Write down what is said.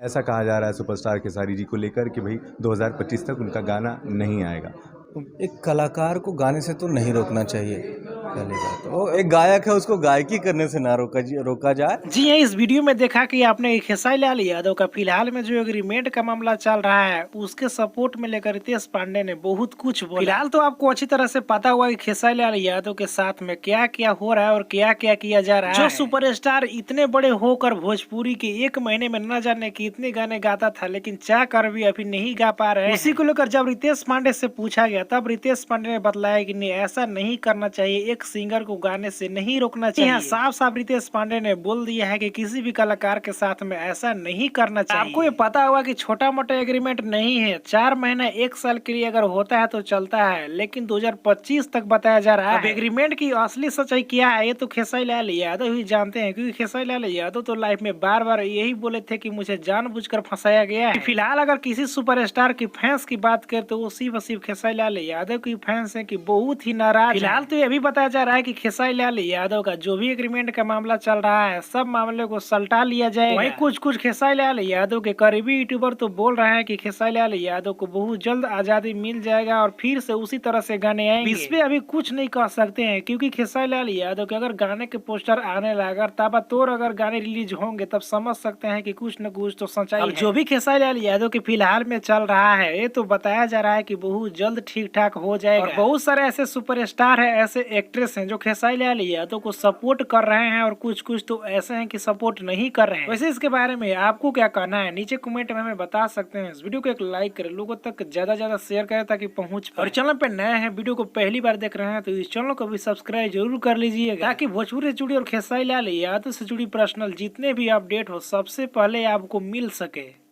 ऐसा कहा जा रहा है सुपरस्टार खेसारी जी को लेकर कि भाई 2025 तक उनका गाना नहीं आएगा। एक कलाकार को गाने से तो नहीं रोकना चाहिए, पहली बात। वो एक गायक है, उसको गायकी करने से ना रोका जाए। जी हाँ, इस वीडियो में देखा कि आपने खेसारी लाल यादव का फिलहाल में जो एग्रीमेंट का मामला चल रहा है उसके सपोर्ट में लेकर रितेश पांडे ने बहुत कुछ बोला। फिलहाल तो आपको अच्छी तरह से पता हुआ कि खेसारी लाल यादव के साथ में क्या क्या हो रहा है और क्या क्या किया जा रहा है। जो सुपरस्टार इतने बड़े होकर भोजपुरी के एक महीने में न जाने कितने गाने गाता था, लेकिन चाह कर भी अभी नहीं गा पा रहे। उसी को लेकर जब रितेश पांडे से पूछा गया तब रितेश पांडे ने बतलाया कि नहीं, ऐसा नहीं करना चाहिए, एक सिंगर को गाने से नहीं रोकना चाहिए। साफ साफ रितेश पांडे ने बोल दिया है कि किसी भी कलाकार के साथ में ऐसा नहीं करना चाहिए। आपको ये पता होगा कि छोटा मोटा एग्रीमेंट नहीं है, 4 महीना 1 साल के लिए अगर होता है तो चलता है, लेकिन 2025 तक बताया जा रहा है। अब एग्रीमेंट की असली सच्चाई क्या है ये तो खेसारी लाल यादव ही जानते हैं, क्योंकि खेसारी लाल यादव तो लाइफ में बार बार यही बोले थे कि मुझे जानबूझकर फंसाया गया है। फिलहाल अगर किसी सुपरस्टार की फैंस की बात करें तो वो सिर्फ खेसारी लाल यादव की फैंस है कि बहुत ही नाराज। फिलहाल तो ये भी बताया जा रहा है कि खेसारी लाल यादव का जो भी एग्रीमेंट का मामला चल रहा है सब मामले को सल्टा लिया जाएगा। वहीं कुछ खेसारी लाल यादव के करीबी यूट्यूबर तो बोल रहे हैं कि खेसारी लाल यादव को बहुत जल्द आजादी मिल जाएगा और फिर से उसी तरह से गाने आएंगे। इस पे अभी कुछ नहीं कह सकते हैं, क्योंकि खेसारी लाल यादव के अगर गाने के पोस्टर आने लगा ताबतोड़ अगर गाने रिलीज होंगे तब समझ सकते हैं कि कुछ न कुछ तो सच्चाई है। जो भी खेसारी लाल यादव के फिलहाल में चल रहा है ये तो बताया जा रहा है कि बहुत जल्द ठीक ठाक हो जाएगा। और बहुत सारे ऐसे सुपरस्टार है, ऐसे एक्ट्रेस हैं जो खेसारी लाल यादव को सपोर्ट कर रहे हैं और कुछ तो ऐसे हैं कि सपोर्ट नहीं कर रहे हैं। वैसे इसके बारे में आपको क्या कहना है नीचे कमेंट में हमें बता सकते हैं। इस वीडियो को एक लाइक करें, लोगों तक ज्यादा शेयर करें ताकि पहुंच पाए। और चैनल पे नए हैं, वीडियो को पहली बार देख रहे हैं तो इस चैनल को भी सब्सक्राइब जरूर कर लीजिएगा, ताकि भोजपुरी से जुड़ी और खेसारी लाल यादव से जुड़ी पर्सनल जितने भी अपडेट हो सबसे पहले आपको मिल सके।